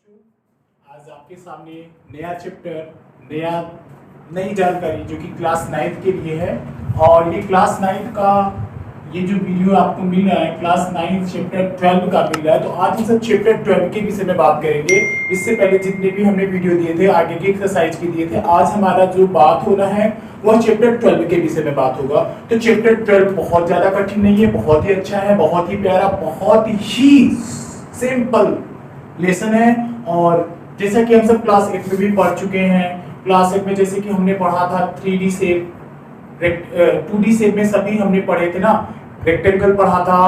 बच्चों, आज आपके सामने नया चैप्टर नई जानकारी जो कि क्लास 9 के लिए है। और ये क्लास 9 का ये जो वीडियो आपको मिल रहा है क्लास 9 चैप्टर 12 का मिल रहा है। तो आज हम सब चैप्टर 12 के विषय में बात करेंगे। इससे पहले जितने भी हमने वीडियो दिए थे आगे के एक्सरसाइज के दिए थे, आज हमारा जो बात होना है वह चैप्टर 12 के विषय में बात होगा। तो चैप्टर 12 बहुत ज्यादा कठिन नहीं है, बहुत ही अच्छा है, बहुत ही प्यारा, बहुत ही सिंपल लेसन है। और जैसा कि हम सब क्लास 8 में भी पढ़ चुके हैं, क्लास 8 में जैसे कि हमने पढ़ा था 3D शेप, 2D शेप में सभी हमने पढ़े थे ना। रेक्टेंगल पढ़ा था,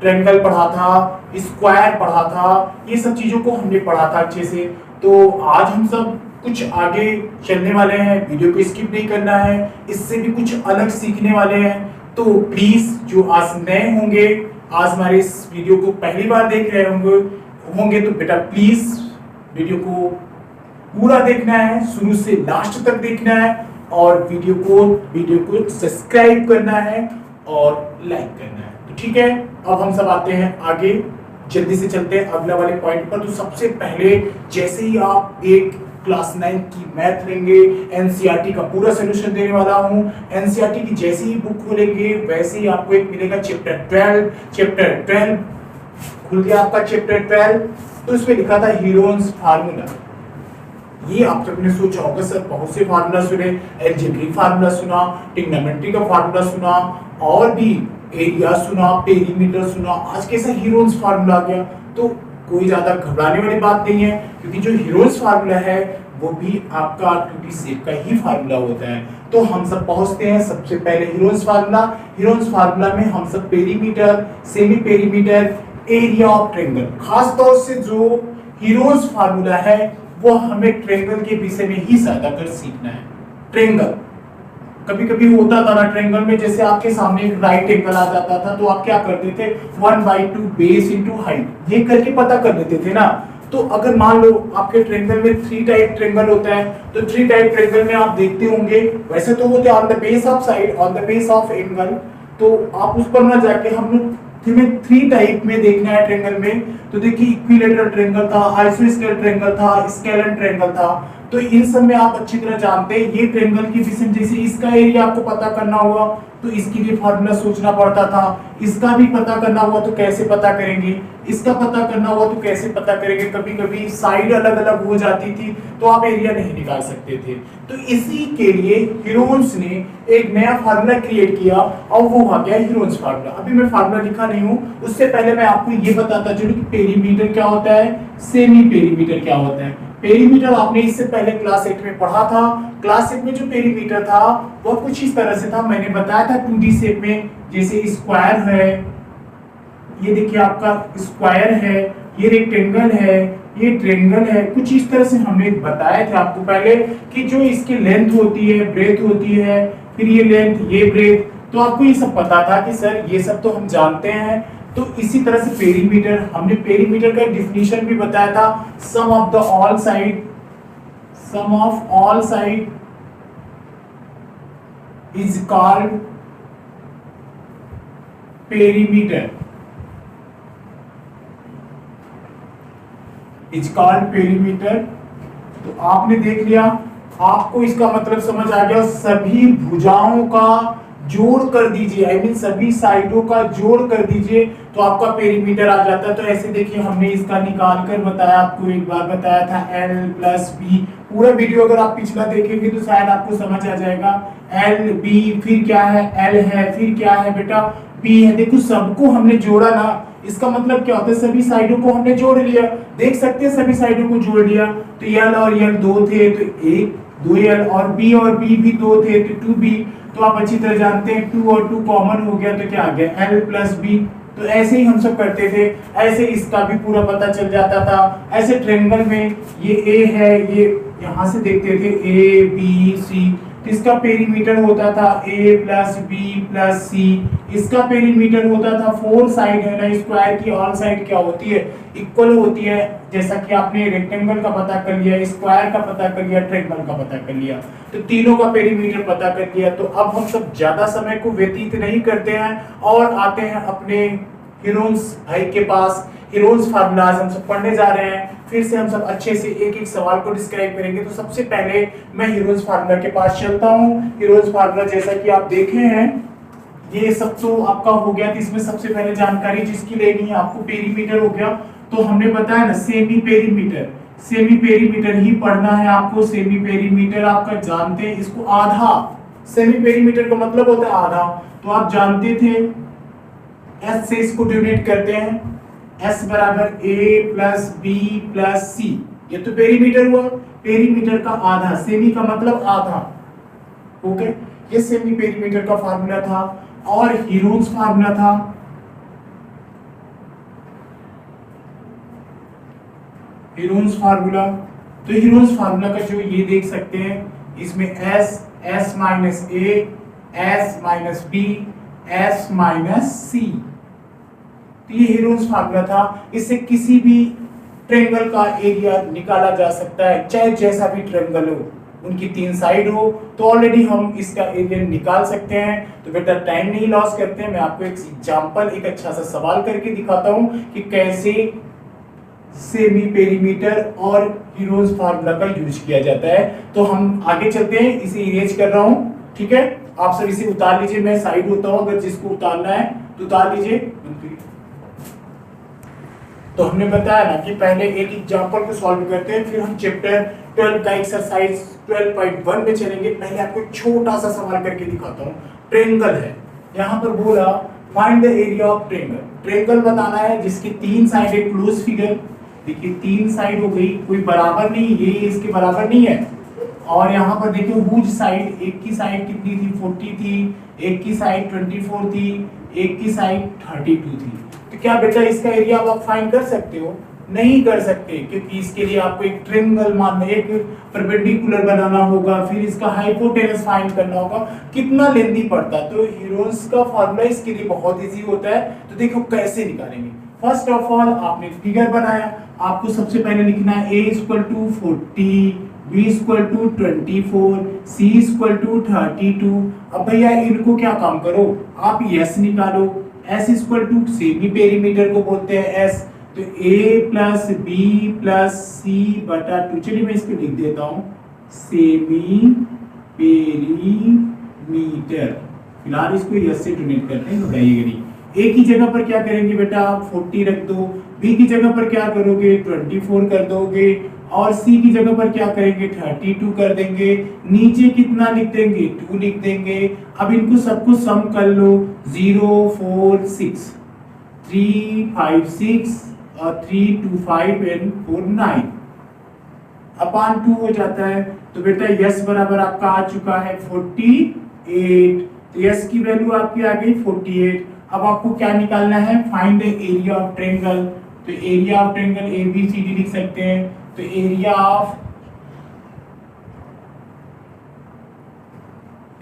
ट्रायंगल पढ़ा था, स्क्वायर पढ़ा था, ये सब चीजों को हमने पढ़ा था अच्छे से। तो आज हम सब कुछ आगे चलने वाले हैं, वीडियो को स्किप नहीं करना है, इससे भी कुछ अलग सीखने वाले हैं। तो प्लीज जो आज नए होंगे, आज हमारे इस वीडियो को पहली बार देख रहे होंगे तो बेटा प्लीज वीडियो को पूरा देखना है, शुरू से लास्ट तक देखना है, और वीडियो को सब्सक्राइब करना है और लाइक करना है। तो ठीक है, अब हम सब आते हैं आगे, जल्दी से चलते हैं अगला वाले पॉइंट पर। तो सबसे पहले जैसे ही आप एक क्लास 9 की मैथ लेंगे, एनसीईआरटी का पूरा सॉल्यूशन देने वाला हूं। एनसीईआरटी की जैसे ही बुक खोलेंगे वैसे ही आपको एक मिलेगा चैप्टर 12 खुल गया आपका चैप्टर 12। तो इसमें लिखा था हीरोन्स फार्मूला। ये आप सबने सोचा होगा सर बहुत से फार्मूला सुने, अलजेब्रिक फार्मूला सुना, ट्रिग्नोमेट्री का फार्मूला सुना, और भी एरिया सुना, पेरीमीटर सुना, आज कैसा हीरोन्स फार्मूला आ गया। तो कोई ज्यादा घबराने वाली बात नहीं है, क्योंकि जो हीरोन्स फार्मूला है वो भी आपका 2D शेप का ही फार्मूला होता है। तो हम सब पहुंचते हैं सबसे पहले हीरोन्स फार्मूला में हम सब perimeter, semi perimeter, area of triangle, खास तौर से जो हीरोन्स फार्मूला है वो हमें ट्रायंगल के विषय में ही ज्यादातर सीखना है। ट्रायंगल कभी कभी होता था ना, ट्रायंगल में जैसे आपके सामने एक राइट एंगल आ जाता था तो आप क्या करते थे 1/2 बेस इंटू हाइट, ये करके पता कर लेते थे ना। तो अगर मान लो आपके ट्रायंगल में 3 टाइप ट्रायंगल होता है, तो 3 टाइप ट्रायंगल में आप देखते होंगे वैसे तो वो on the base of side, on the base of angle, तो आप उस पर ना जाके हम लोग 3 टाइप में देखना है ट्रायंगल में। तो देखिए इक्विलैटरल ट्रायंगल था, आइसोस्केल ट्रायंगल था, स्केलन ट्रायंगल था। तो इन सब में आप अच्छी तरह जानते हैं ये ट्रायंगल की विषय, जैसे इसका एरिया आपको पता करना होगा तो इसके लिए फार्मूला सोचना पड़ता था, इसका भी पता करना हुआ तो कैसे पता करेंगे, इसका पता करना हुआ तो कैसे पता करेंगे। कभी कभी साइड अलग अलग हो जाती थी तो आप एरिया नहीं निकाल सकते थे। तो इसी के लिए हीरोन्स ने एक नया फार्मूला क्रिएट किया और वो आ गया हीरोन्स फार्मूला। अभी मैं फार्मूला लिखा नहीं हूं, उससे पहले मैं आपको ये बताता चलूं कि पेरीमीटर क्या होता है, सेमी पेरीमीटर क्या होता है। पेरीमीटर आपने इससे पहले क्लास 8 में पढ़ा था। क्लास 8 में जो पेरीमीटर था वो कुछ इस तरह से था, मैंने बताया था 2D शेप में, जैसे स्क्वायर है, ये देखिए आपका स्क्वायर है, ये रेक्टेंगल है, ये ट्रायंगल है, कुछ इस तरह से हमने बताया था आपको पहले कि जो इसकी लेंथ होती है, ब्रेथ होती है, फिर ये लेंथ, ये ब्रेथ, तो आपको ये सब पता था कि सर ये सब तो हम जानते हैं। तो इसी तरह से पेरीमीटर, हमने पेरीमीटर का डिफिनीशन भी बताया था, sum of all side is called perimeter, तो आपने देख लिया, आपको इसका मतलब समझ आ गया। सभी भुजाओं का जोड़ कर दीजिए, आई मीन सभी साइडों का जोड़ कर दीजिए तो आपका पेरीमीटर आ जाता है। तो ऐसे देखिए हमने इसका निकाल कर बताया, आपको एक बार बताया था L + B। पूरा वीडियो अगर आप पिछला देखेंगे तो शायद आपको समझ आ जाएगा। L B, फिर क्या है, L है, फिर क्या है बेटा, B है। देखो सबको हमने जोड़ा ना, इसका मतलब क्या होता है, सभी साइडों को हमने जोड़ लिया। देख सकते हैं सभी साइडों को जोड़ लिया। तो L और L 2 थे तो 1 2L, और B भी 2 थे तो 2B। तो आप अच्छी तरह जानते हैं 2 और 2 कॉमन हो गया तो क्या आ गया L + B। तो ऐसे ही हम सब करते थे, ऐसे इसका भी पूरा पता चल जाता था। ऐसे ट्रायंगल में ये A है, ये यहाँ से देखते थे A B C, तो इसका पेरीमीटर होता था A + B + C। इसका पेरीमीटर होता था 4 साइड है ना, स्क्वायर की ऑल साइड क्या होती है, इक्वल होती है। जैसा कि आपने रेक्टेंगल का पता कर लिया, स्क्वायर का पता कर लिया, ट्रायंगल का पता कर लिया, तो तीनों का पेरीमीटर पता कर लिया। तो अब हम सब ज्यादा समय को व्यतीत नहीं करते हैं और आते हैं अपने हीरोन्स भाई के पास हीरोन्स फार्मूला आज हम सब पढ़ने जा रहे हैं। फिर से हम सब अच्छे से एक एक सवाल को डिस्क्राइब करेंगे। तो सबसे पहले मैं हीरोन्स फार्मूला के पास चलता हूँ। हीरोन्स फार्मूला जैसा कि आप देखे हैं, ये सब तो आपका हो गया। तो इसमें सबसे पहले जानकारी जिसकी लेनी है आपको, पेरीमीटर हो गया। तो हमने बताया ना सेमी पेरीमीटर, सेमी पेरीमीटर ही पढ़ना है आपको। सेमी पेरीमीटर आपका जानते हैं, इसको आधा, सेमी पेरीमीटर का मतलब होता है आधा। तो आप जानते थे एस से इसको डिनोट करते हैं, एस बराबर ए प्लस बी प्लस सी। ये तो पेरीमीटर हुआ, पेरीमीटर का आधा, सेमी का मतलब आधा। ओके, ये सेमी पेरीमीटर का फार्मूला था। और हीरोन्स फार्मूला था, हीरोन्स फार्मूला। तो हीरोन्स फार्मूला का जो ये देख सकते हैं, इसमें S, S minus A, S minus B, S minus C. तो ये हीरोन्स फार्मूला था। इससे किसी भी ट्रायंगल का एरिया निकाला जा सकता है, चाहे जैसा भी ट्रायंगल हो, उनकी 3 साइड हो। तो ऑलरेडी हम इसका एरिया निकाल सकते हैं। तो बेटा टाइम नहीं लॉस करते हैं, मैं आपको एक एग्जांपल, एक अच्छा सा सवाल करके दिखाता हूं कि कैसे सेमी पेरीमीटर और हीरोन्स फार्मूला का यूज किया जाता है। तो हम आगे चलते हैं, इसे इरेज कर रहा हूं, ठीक है। आप सब इसे उतार लीजिए, मैं साइड होता हूं, अगर जिसको उतारना है तो उतार लीजिए। तो हमने बताया ना कि पहले एक एग्जांपल को सॉल्व करते हैं, फिर हम चैप्टर 12 का एक्सरसाइज 12.1 में चलेंगे। पहले आपको एक छोटा सा सवाल करके दिखाता हूँ। ट्रायंगल है, यहाँ पर बोला find the area of triangle. Triangle बताना है जिसकी 3 साइड है। क्लोज फिगर देखिए, 3 साइड हो गई, कोई बराबर नहीं, ये इसके बराबर नहीं है। और यहाँ पर देखिए हुज साइड, एक की साइड कितनी थी, 40 थी, एक की साइड 24 थी, एक की साइड 32 थी। तो क्या बेटा इसका एरिया आप फाइंड कर सकते हो? नहीं कर सकते, क्योंकि इसके लिए आपको एक ट्रायंगल मानना, एक परपेंडिकुलर बनाना होगा, फिर इसका हाइपोटेनस फाइंड करना होगा, कितना लेंथी पड़ता है। तो हीरोन्स का फार्मूला इसके लिए बहुत इजी होता है। तो देखो कैसे निकालेंगे। फर्स्ट ऑफ ऑल आपने फिगर बनाया, आपको सबसे पहले लिखना है a equal to 40, b equal to 24, c equal to 32। अब भैया इनको क्या काम करो, आप s निकालो। s equal to semi perimeter को बोलते हैं s। तो a plus B plus C बटा 2, चलिए मैं इसको लिख देता हूँ, सेमी पेरीमीटर। फिलहाल इसको s से डोनेट करते हैं, घबराइएगा नहीं। a की जगह पर क्या करेंगे बेटा, आप 40 रख दो। b की जगह पर क्या करोगे, 24 कर दोगे। और c की जगह पर क्या करेंगे, 32 कर देंगे। नीचे कितना लिख देंगे, 2 लिख देंगे। अब इनको सबको सम कर लो, 0 4 6, 3 5 6 और 3 2 5 and 4 9 अपान 2 हो जाता है। तो बेटा यस बराबर आपका आ चुका है 48। तो यस की वैल्यू आपकी आ गई 48। अब आपको क्या निकालना है, find the area of triangle. तो एरिया ऑफ ट्रायंगल ABCD लिख सकते हैं। तो एरिया ऑफ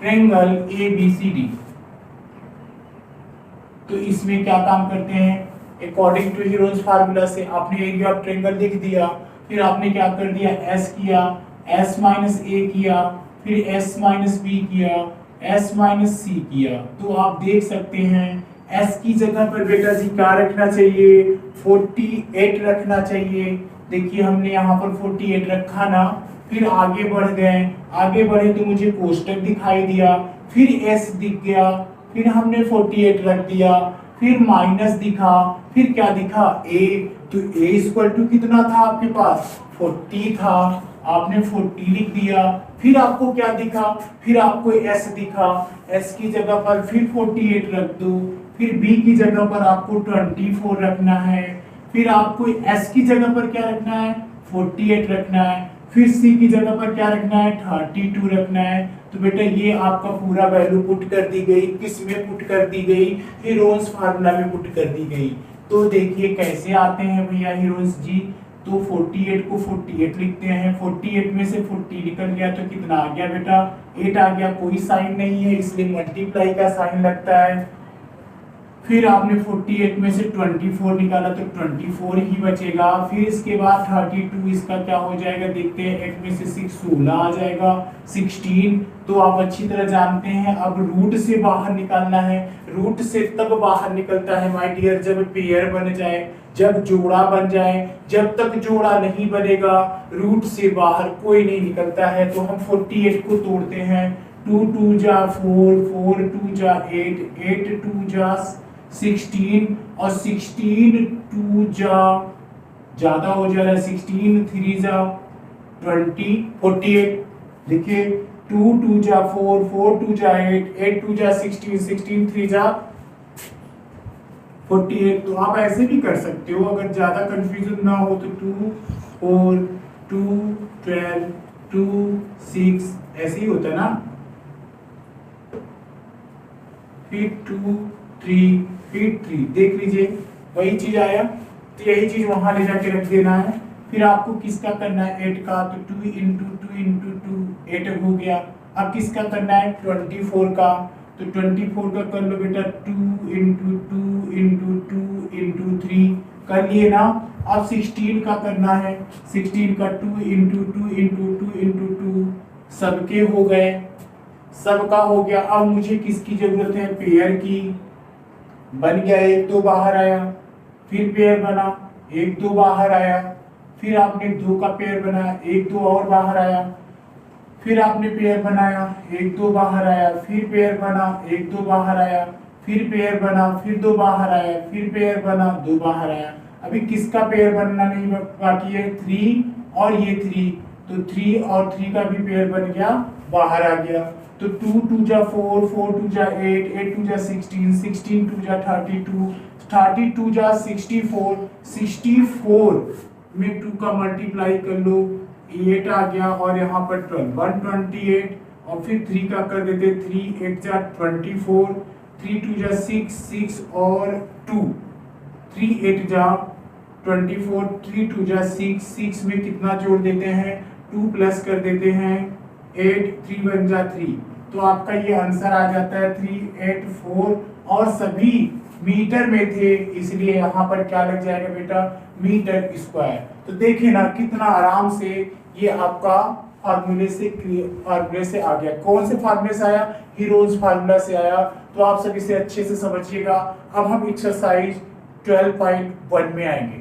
ट्रायंगल ABCD, तो इसमें क्या काम करते हैं, अकॉर्डिंग टू हीरोन्स फार्मूला से आपने एरिया ऑफ ट्रायंगल लिख दिया। फिर आपने क्या कर दिया, S किया, S माइनस A किया, फिर S माइनस B किया, S माइनस C किया। तो आप देख सकते हैं S की जगह पर बेटा जी क्या रखना चाहिए, 48 रखना चाहिए। देखिए हमने यहाँ पर 48 रखा ना, फिर आगे बढ़ गए, आगे बढ़े तो मुझे कोष्टक दिखाई दिया, फिर S दिख गया, फिर हमने 48 रख दिया, फिर माइनस दिखा, फिर क्या दिखा A। तो A इक्वल टू कितना था आपके पास, 40 था, आपने 40 लिख दिया। फिर आपको क्या दिखा, फिर आपको S दिखा, S की जगह पर फिर 48 रख दो। फिर B की जगह पर आपको 24 रखना है। फिर आपको S की जगह पर क्या रखना है, 48 रखना है। फिर C की जगह पर क्या रखना है, 32 रखना है। तो बेटा ये आपका पूरा वैल्यू पुट कर दी गई, किस में पुट कर दी गई, हीरोन्स फार्मूला में पुट कर दी गई। तो देखिए कैसे आते हैं भैया हीरोन्स जी। तो 48 को 48 लिखते हैं, 48 में से 40 निकल गया तो कितना आ गया बेटा, 8 आ गया। कोई साइन नहीं है इसलिए मल्टीप्लाई का साइन लगता है। फिर आपने 48 में से 24 निकाला तो 24 ही बचेगा। फिर इसके बाद 32 इसका क्या हो जाएगा देखते हैं, 8 में से 6 16 आ जाएगा। 16 तो आप अच्छी तरह जानते हैं। अब रूट से बाहर निकालना है। रूट से तब बाहर निकलता है माय डियर जब पेयर बन जाए, जब जोड़ा बन जाए। जब तक जोड़ा नहीं बनेगा रूट से बाहर कोई नहीं निकलता है। तो हम 48 को तोड़ते हैं। 2 2 जा 4, 4 2 जा 8, 8 2 जा 16 और 16 2 जा ज्यादा हो जा रहा है, 16 3 जा 20 48 लिखिए। 2 2 जा 4, 4 2 जा 8, 8 2 जा 16, 16 3 जा 48। तो आप ऐसे भी कर सकते हो अगर ज्यादा कंफ्यूजन ना हो तो 2 4 2 12 2 6 ऐसे ही होता है ना। फिर 2 3 फिर 3 देख लीजिए वही चीज आया। तो यही चीज वहां ले जाके रख देना है। फिर आपको किसका करना है 8 का, तो 2 इंटू 2 इंटू 2 8 हो गया। अब किसका करना है 24 का, तो 24 का कर लो बेटा 2 इंटू 2 इंटू 2 इंटू 3 कर लिए ना। अब 16 का करना है, 16 का 2 इंटू 2 इंटू 2 इंटू 2 सबके हो गए, सबका हो गया। अब मुझे किसकी जरूरत है पेयर की। बन गया 1 2 बाहर आया, फिर पेयर बना 1 2 बाहर आया, फिर आपने 2 का पेयर बनाया 1 2 और बाहर आया, फिर आपने पेयर बनाया 1 2 बाहर आया, फिर पेयर बना 1 2 बाहर आया, फिर पेयर बना फिर 2 बाहर आया, फिर पेयर बना 2 बाहर आया। अभी किसका पेयर बनना नहीं बाकी है 3 और ये 3, तो 3 और 3 का भी पेयर बन गया बाहर आ गया। तो 2 2 जा 4, 4 2 जा 8, 8 2 जा 16, 16 2 जा 32, 32 जा 64, 64 में 2 का मल्टीप्लाई कर लो 8 आ गया और यहाँ पर 12 128 और फिर 3 का कर देते 3 8 जा 24, 3 2 जा 6 6 और 2, 3 8 जा 24, 3 2 जा 6 6 में कितना जोड़ देते हैं 2 प्लस कर देते हैं 8, 3 1 जा 3। तो आपका ये आंसर आ जाता है 384 और सभी मीटर में थे इसलिए यहाँ पर क्या लग जाएगा बेटा मीटर स्क्वायर। तो देखिए ना कितना आराम से ये आपका फार्मूले से आ गया। कौन से फार्मूले से आया, हीरोज फार्मूला से आया। तो आप सब इसे अच्छे से समझिएगा। अब हम एक्सरसाइज 12.1 में आएंगे।